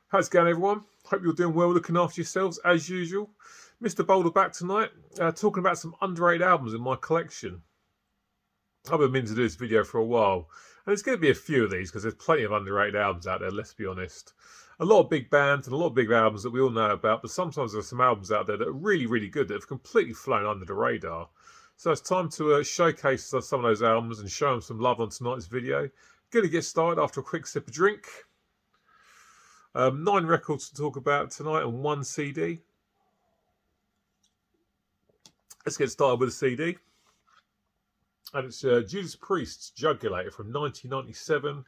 How's it going, everyone? Hope you're doing well, looking after yourselves as usual. Mr. Boulder back tonight, talking about some underrated albums in my collection. I've been meaning to do this video for a while, and there's going to be a few of these because there's plenty of underrated albums out there, let's be honest. A lot of big bands and a lot of big albums that we all know about, but sometimes there's some albums out there that are really, really good that have completely flown under the radar. So it's time to showcase some of those albums and show them some love on tonight's video. Going to get started after a quick sip of drink. 9 records to talk about tonight and 1 CD. Let's get started with the CD. And it's Judas Priest's Jugulator from 1997.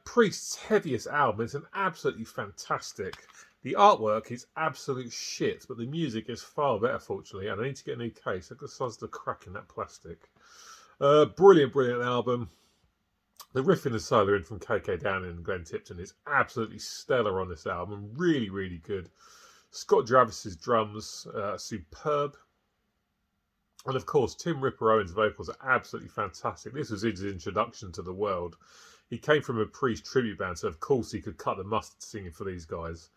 Priest's heaviest album. It's an absolutely fantastic. The artwork is absolute shit, but the music is far better, fortunately. And I need to get a new case. I've got the crack in that plastic. Brilliant, brilliant album. The riff in the solo in from KK Downing and Glenn Tipton is absolutely stellar on this album. Really, really good. Scott Travis's drums, superb. And of course, Tim Ripper Owens' vocals are absolutely fantastic. This was his introduction to the world. He came from a Priest tribute band, so of course he could cut the mustard singing for these guys.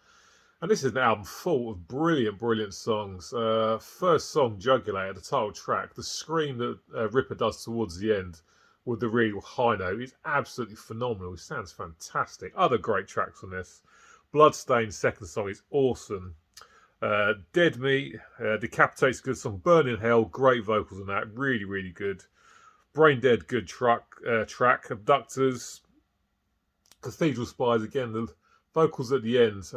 And this is an album full of brilliant, brilliant songs. First song, Jugulator, the title track, the scream that Ripper does towards the end with the real high note is absolutely phenomenal. It sounds fantastic. Other great tracks on this. Bloodstained second song is awesome. Dead Meat, Decapitate's a good song. Burn in Hell, great vocals on that. Really, really good. Brain Dead, good track. Abductors. Cathedral Spies, again, the vocals at the end.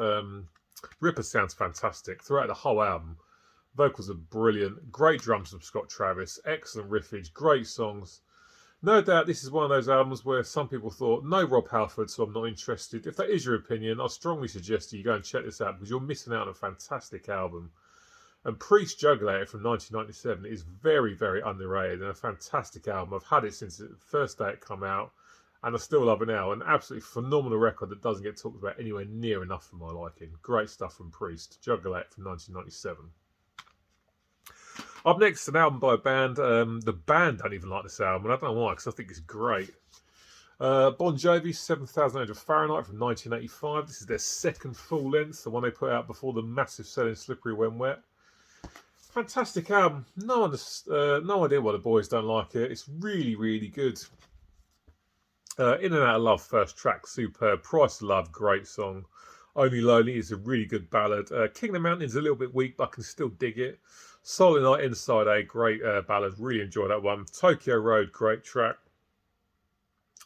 Ripper sounds fantastic throughout the whole album. Vocals are brilliant. Great drums from Scott Travis. Excellent riffage. Great songs. No doubt this is one of those albums where some people thought, no Rob Halford, so I'm not interested. If that is your opinion, I strongly suggest you go and check this out because you're missing out on a fantastic album. And Priest Jugulator from 1997 is very, very underrated and a fantastic album. I've had it since the first day it came out and I still love it now. An absolutely phenomenal record that doesn't get talked about anywhere near enough for my liking. Great stuff from Priest. Jugulator from 1997. Up next, an album by a band. The band don't even like this album, and I don't know why, because I think it's great. Bon Jovi, 7,800 Fahrenheit from 1985. This is their second full length, the one they put out before the massive selling Slippery When Wet. Fantastic album. No idea why the boys don't like it. It's really, really good. In and Out of Love, first track, superb. Price of Love, great song. Only Lonely is a really good ballad. King of the Mountain's a little bit weak, but I can still dig it. Solid Night, Inside A, great ballad. Really enjoy that one. Tokyo Road, great track.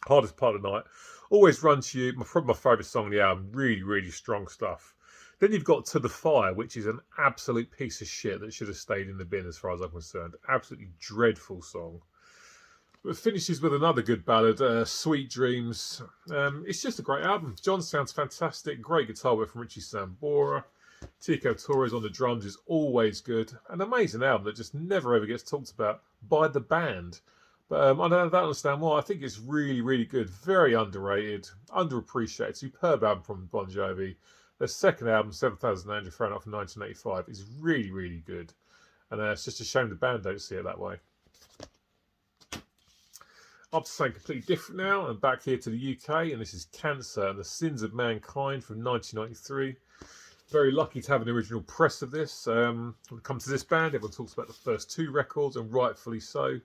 Hardest Part of the Night. Always Run to You, probably my favourite song on the album. Really, really strong stuff. Then you've got To the Fire, which is an absolute piece of shit that should have stayed in the bin as far as I'm concerned. Absolutely dreadful song. But it finishes with another good ballad, Sweet Dreams. It's just a great album. John sounds fantastic. Great guitar work from Richie Sambora. Tico Torres on the drums is always good. An amazing album that just never ever gets talked about by the band. But I don't understand why. I think it's really, really good. Very underrated, underappreciated. Superb album from Bon Jovi. Their second album, 7,800 Fahrenheit from 1985, is really, really good. And it's just a shame the band don't see it that way. Up to something completely different now. I'm back here to the UK, and this is Cancer and the Sins of Mankind from 1993. Very lucky to have an original press of this. When it comes to this band, everyone talks about the first 2 records, and rightfully so.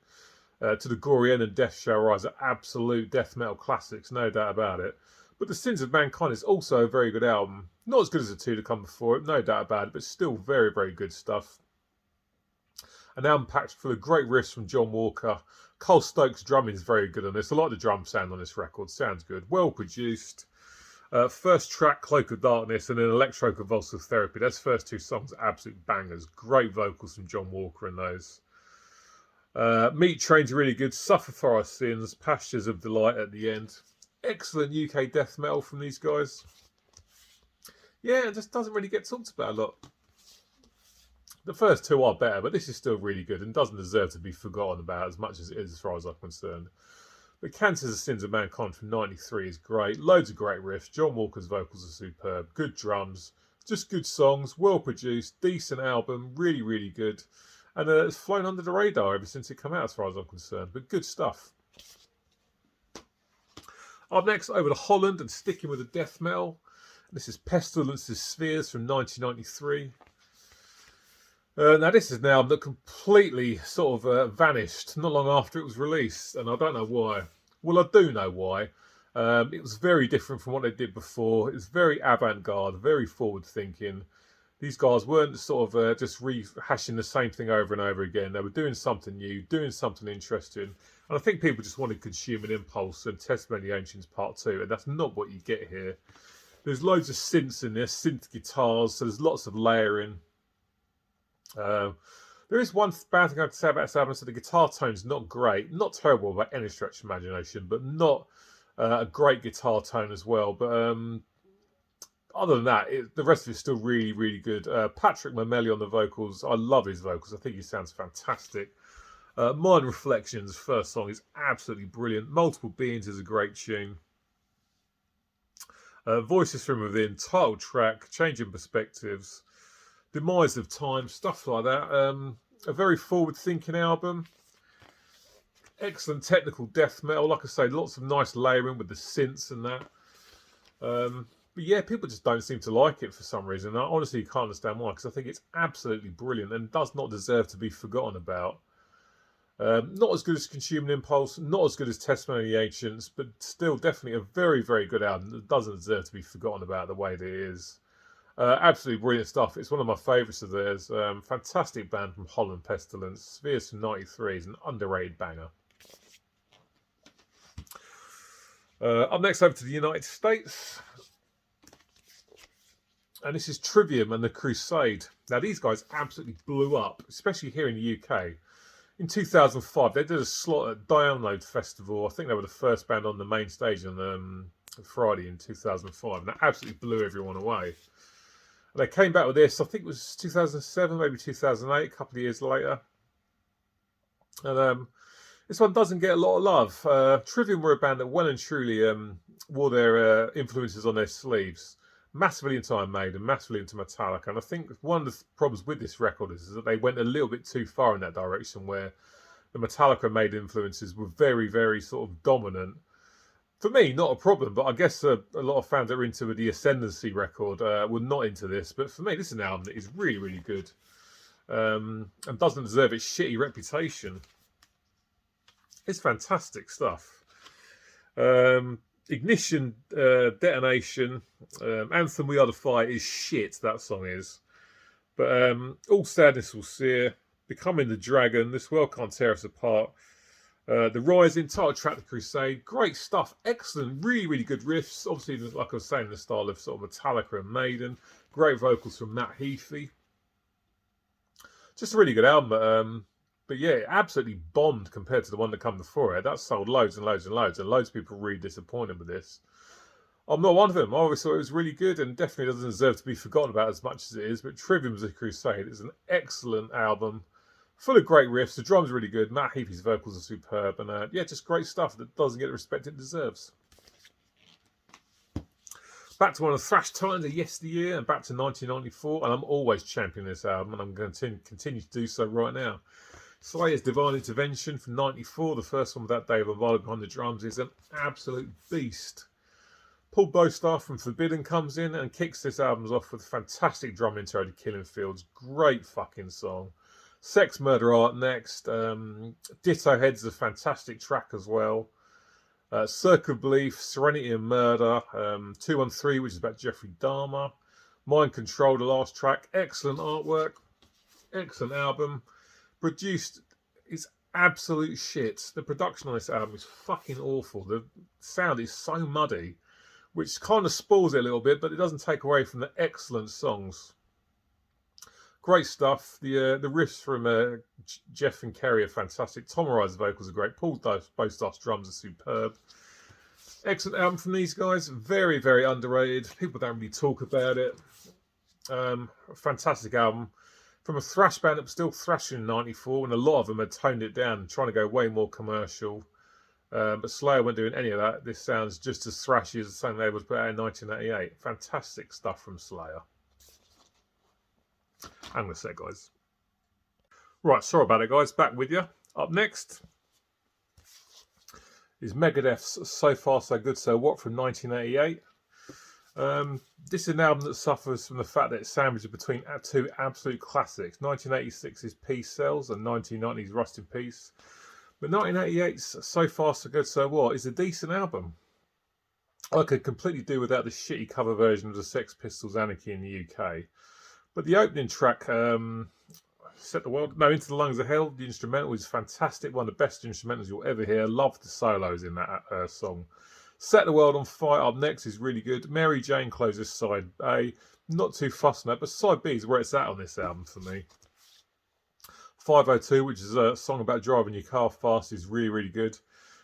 To the Gory End and Death Shall Rise are absolute death metal classics, no doubt about it. But The Sins of Mankind is also a very good album. Not as good as the 2 that come before it, no doubt about it, but still very, very good stuff. An album packed full of great riffs from John Walker. Cole Stokes' drumming is very good on this. I like the drum sound on this record, sounds good. Well produced. First track, Cloak of Darkness, and then Electroconvulsive Therapy. Those first 2 songs are absolute bangers. Great vocals from John Walker in those. Meat Train's really good. Suffer for Our Sins. Pastures of Delight at the end. Excellent UK death metal from these guys. Yeah, it just doesn't really get talked about a lot. The first 2 are better, but this is still really good and doesn't deserve to be forgotten about as much as it is as far as I'm concerned. But Cancer's The Sins of Mankind from 93 is great. Loads of great riffs. John Walker's vocals are superb. Good drums. Just good songs. Well produced. Decent album. Really, really good. And it's flown under the radar ever since it came out as far as I'm concerned. But good stuff. Up next, over to Holland and sticking with the death metal. This is Pestilence's Spheres from 1993. Now this is an album that completely sort of vanished not long after it was released, and I don't know why. Well, I do know why. It was very different from what they did before. It was very avant-garde, very forward-thinking. These guys weren't sort of just rehashing the same thing over and over again. They were doing something new, doing something interesting. And I think people just wanted Consuming Impulse and Testimony of the Ancients Part 2, and that's not what you get here. There's loads of synths in this, synth guitars, so there's lots of layering. There is one bad thing I have to say about this album, so the guitar tone's not great. Not terrible by any stretch of imagination, but not a great guitar tone as well. But other than that, the rest of it's still really, really good. Patrick Mameli on the vocals. I love his vocals. I think he sounds fantastic. Mind Reflections, first song, is absolutely brilliant. Multiple Beings is a great tune. Voices from Within, title track, Changing Perspectives, Demise of Time, stuff like that. A very forward-thinking album. Excellent technical death metal. Like I say, lots of nice layering with the synths and that. But yeah, people just don't seem to like it for some reason. I honestly can't understand why, because I think it's absolutely brilliant and does not deserve to be forgotten about. Not as good as Consuming Impulse, not as good as Testimony of the Ancients, but still definitely a very, very good album that doesn't deserve to be forgotten about the way that it is. Absolutely brilliant stuff. It's one of my favourites of theirs. Fantastic band from Holland, Pestilence. Spheres from 93 is an underrated banger. Up next, over to the United States. And this is Trivium and the Crusade. Now, these guys absolutely blew up, especially here in the UK. In 2005, they did a slot at Download Festival. I think they were the first band on the main stage on Friday in 2005. And that absolutely blew everyone away. And they came back with this, I think it was 2007, maybe 2008, a couple of years later. And this one doesn't get a lot of love. Trivium were a band that well and truly wore their influences on their sleeves. Massively into Iron Maiden, massively into Metallica. And I think one of the problems with this record is that they went a little bit too far in that direction, where the Metallica Maiden influences were very, very sort of dominant. For me, not a problem, but I guess a lot of fans that are into the Ascendancy record were not into this. But for me, this is an album that is really, really good and doesn't deserve its shitty reputation. It's fantastic stuff. Ignition, Detonation, Anthem We Are the Fire is shit, that song is. But All Sadness Will Sear, Becoming the Dragon, This World Can't Tear Us Apart, The Rising, title track, The Crusade, great stuff, excellent, really, really good riffs. Obviously, like I was saying, the style of sort of Metallica and Maiden. Great vocals from Matt Heafy. Just a really good album. But yeah, it absolutely bombed compared to the one that came before it. That sold loads and loads and loads, and loads of people were really disappointed with this. I'm not one of them. I always thought it was really good and definitely doesn't deserve to be forgotten about as much as it is. But Trivium's A Crusade is an excellent album, full of great riffs. The drums are really good. Matt Heafy's vocals are superb, and yeah, just great stuff that doesn't get the respect it deserves. Back to one of the thrash titans of yesteryear, and back to 1994, and I'm always championing this album, and I'm going to continue to do so right now. Slayer's Divine Intervention from 94, the first one with that Dave Lombardo behind the drums, is an absolute beast. Paul Bostaph from Forbidden comes in and kicks this album off with a fantastic drum intro to Killing Fields. Great fucking song. Sex, Murder, Art next. Ditto Head's a fantastic track as well. Circle of Belief, Serenity and Murder. 213, which is about Jeffrey Dahmer. Mind Control, the last track. Excellent artwork. Excellent album. Produced is absolute shit. The production on this album is fucking awful. The sound is so muddy, which kind of spoils it a little bit, but it doesn't take away from the excellent songs. Great stuff. The riffs from Jeff and Kerry are fantastic. Tom Arai's vocals are great. Paul Bostap's drums are superb. Excellent album from these guys. Very, very underrated. People don't really talk about it. Fantastic album. From a thrash band that was still thrashing in 94, and a lot of them had toned it down, trying to go way more commercial. But Slayer weren't doing any of that. This sounds just as thrashy as the song they was put out in 1988. Fantastic stuff from Slayer. Hang on a sec, guys. Right, sorry about it, guys. Back with you. Up next is Megadeth's So Far So Good So What from 1988. This is an album that suffers from the fact that it's sandwiched between two absolute classics, 1986's Peace Sells and 1990's Rust in Peace. But 1988's So Far So Good So What is a decent album. I could completely do without the shitty cover version of the Sex Pistols' Anarchy in the UK. But the opening track, Set the World, no, Into the Lungs of Hell, the instrumental is fantastic, one of the best instrumentals you'll ever hear. Love the solos in that song. Set the World on Fire up next is really good. Mary Jane closes side A. Not too fussed on that, but side B is where it's at on this album for me. 502, which is a song about driving your car fast, is really, really good.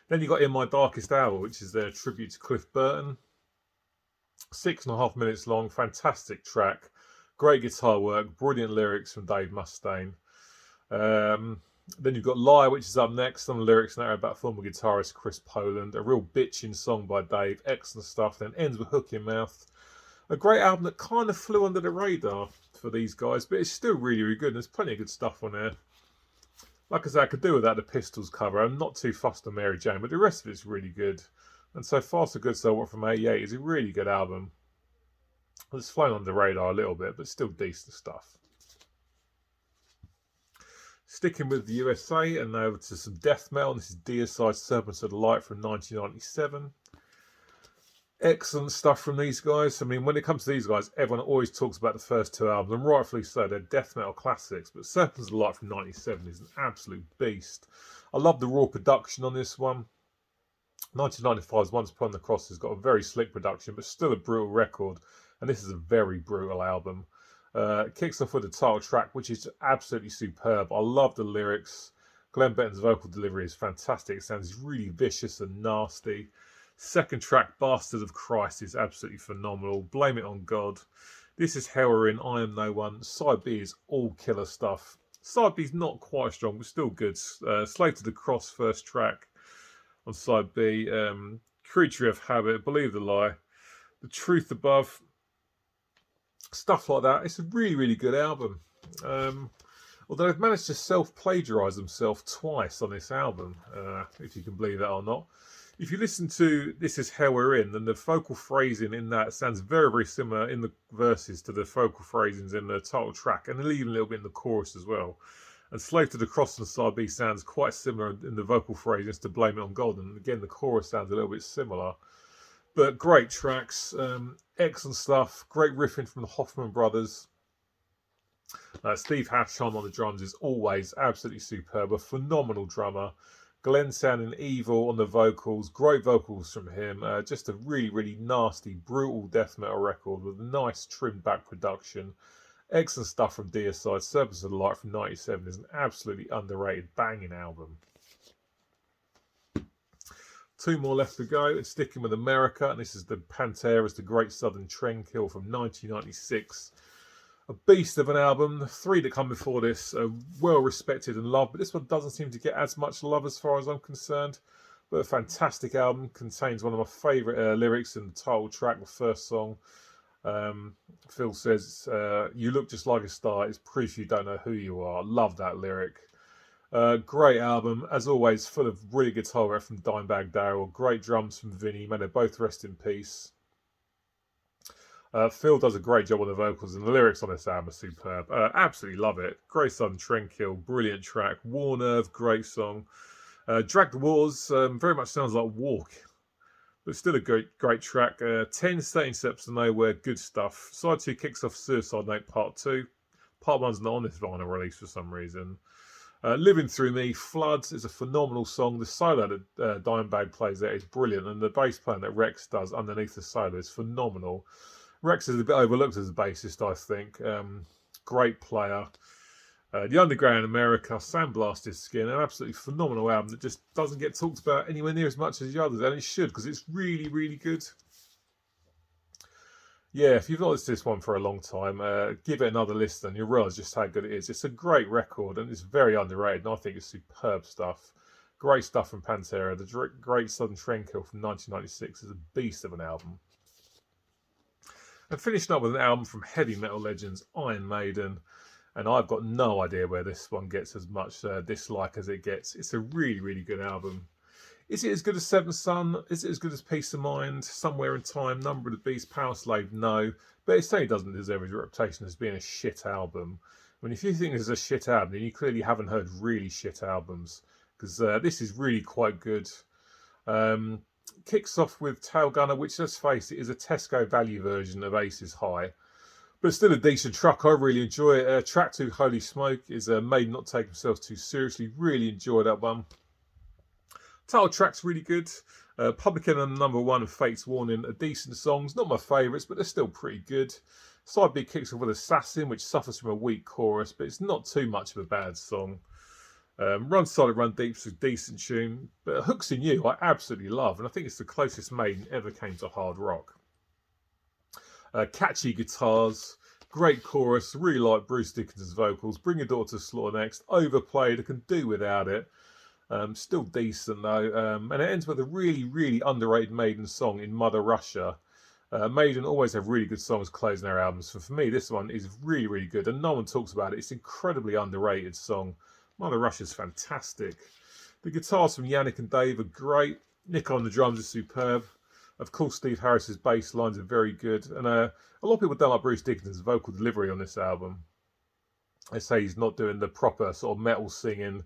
Then you got In My Darkest Hour, which is their tribute to Cliff Burton. 6.5 minutes long, fantastic track. Great guitar work, brilliant lyrics from Dave Mustaine. Then you've got Lie, which is up next. Some lyrics now about former guitarist Chris Poland. A real bitching song by Dave. Excellent stuff. Then ends with Hook in Mouth. A great album that kind of flew under the radar for these guys, but it's still really, really good. And there's plenty of good stuff on there. Like I said, I could do without the Pistols cover. I'm not too fussed on Mary Jane, but the rest of it's really good. And So Far So Good So What from 88 is a really good album. It's flown under the radar a little bit, but still decent stuff. Sticking with the USA and over to some death metal. This is Deicide Serpents of the Light from 1997. Excellent stuff from these guys. I mean, when it comes to these guys, everyone always talks about the first two albums, and rightfully so. They're death metal classics, but Serpents of the Light from 97 is an absolute beast. I love the raw production on this one. 1995's Once Upon the Cross has got a very slick production, but still a brutal record, and this is a very brutal album. It kicks off with the title track, which is absolutely superb. I love the lyrics. Glenn Benton's vocal delivery is fantastic. It sounds really vicious and nasty. Second track, Bastard of Christ, is absolutely phenomenal. Blame It on God. This is Hell We're In, I Am No One. Side B is all killer stuff. Side B is not quite strong, but still good. Slave to the Cross, first track on side B. Creature of Habit, Believe the Lie. The Truth Above. Stuff like that. It's a really, really good album. Although they've managed to self-plagiarise themselves twice on this album, if you can believe that or not. If you listen to This Is Hell We're In, then the vocal phrasing in that sounds very, very similar in the verses to the vocal phrasings in the title track, and even a little bit in the chorus as well. And Slave to the Cross on side B sounds quite similar in the vocal phrasings to Blame It on God, and again the chorus sounds a little bit similar. But great tracks, excellent stuff, great riffing from the Hoffman brothers. Steve Hatchon on the drums is always absolutely superb, a phenomenal drummer. Glenn sounding evil on the vocals, great vocals from him. Just a really, really nasty, brutal death metal record with a nice trimmed back production. Excellent stuff from Deicide. Serpents of the Light from 97 is an absolutely underrated, banging album. Two more left to go, and sticking with America, and this is the Pantera's The Great Southern Trendkill from 1996. A beast of an album. The three that come before this are well respected and loved, but this one doesn't seem to get as much love as far as I'm concerned. But a fantastic album, contains one of my favourite lyrics in the title track, the first song. Phil says, "You look just like a star, it's proof you don't know who you are." Love that lyric. Great album, as always, full of brilliant guitar work from Dimebag Darrell, great drums from Vinny. May they both rest in peace. Phil does a great job on the vocals, and the lyrics on this album are superb. Absolutely love it. Great Southern Trendkill, brilliant track. War Nerve, great song. Drag the Wars, very much sounds like Walk, but still a great track. 10 Staying Steps to Nowhere, good stuff. Side 2 kicks off Suicide Note Part 2. Part 1's not on this vinyl release for some reason. Living Through Me, Floods is a phenomenal song. The solo that Dimebag plays there is brilliant, and the bass playing that Rex does underneath the solo is phenomenal. Rex is a bit overlooked as a bassist, I think. Great player. The Underground America, Sandblasted Skin, an absolutely phenomenal album that just doesn't get talked about anywhere near as much as the others, and it should, because it's really, really good. Yeah, if you've not listened to this one for a long time, give it another listen and you'll realise just how good it is. It's a great record and it's very underrated, and I think it's superb stuff. Great stuff from Pantera. The Great Southern Trendkill from 1996 is a beast of an album. And finishing up with an album from heavy metal legends Iron Maiden, and I've got no idea where this one gets as much dislike as it gets. It's a really, really good album. Is it as good as Seventh Son? Is it as good as Peace of Mind? Somewhere in Time, Number of the Beast, Power Slave? No. But it certainly doesn't deserve its reputation as being a shit album. I mean, if you think this is a shit album, then you clearly haven't heard really shit albums. Because this is really quite good. Kicks off with Tail Gunner, which, let's face it, is a Tesco value version of Aces High. But still a decent track. I really enjoy it. Track 2, Holy Smoke, is made not take themselves too seriously. Really enjoy that one. Title track's really good. Public Enemy number 1 and Fate's Warning are decent songs. Not my favourites, but they're still pretty good. Side B kicks off with Assassin, which suffers from a weak chorus, but it's not too much of a bad song. Run Solid, Run Deep's a decent tune. But Hooks in You I absolutely love, and I think it's the closest Maiden ever came to hard rock. Catchy guitars, great chorus, really like Bruce Dickinson's vocals. Bring Your Daughter to Slaughter Next, overplayed, I can do without it. Still decent though, and it ends with a really, really underrated Maiden song in Mother Russia. Maiden always have really good songs closing their albums. For me, this one is really, really good, and no one talks about it. It's an incredibly underrated song. Mother Russia's fantastic. The guitars from Yannick and Dave are great. Nick on the drums is superb. Of course, Steve Harris's bass lines are very good, and a lot of people don't like Bruce Dickinson's vocal delivery on this album. They say he's not doing the proper sort of metal singing.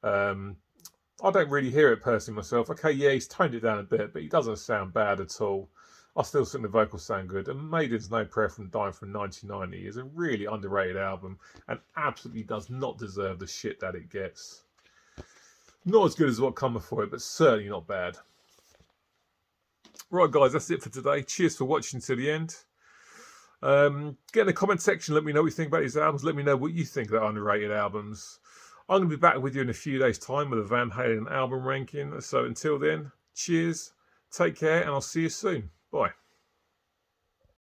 I don't really hear it personally myself. Okay, yeah, he's toned it down a bit, but he doesn't sound bad at all. I still think the vocals sound good. And Maiden's No Prayer from Dying from 1990 is a really underrated album and absolutely does not deserve the shit that it gets. Not as good as what come before it, but certainly not bad. Right, guys, that's it for today. Cheers for watching to the end. Get in the comment section, let me know what you think about these albums. Let me know what you think about underrated albums. I'm going to be back with you in a few days' time with a Van Halen album ranking. So until then, cheers, take care, and I'll see you soon. Bye.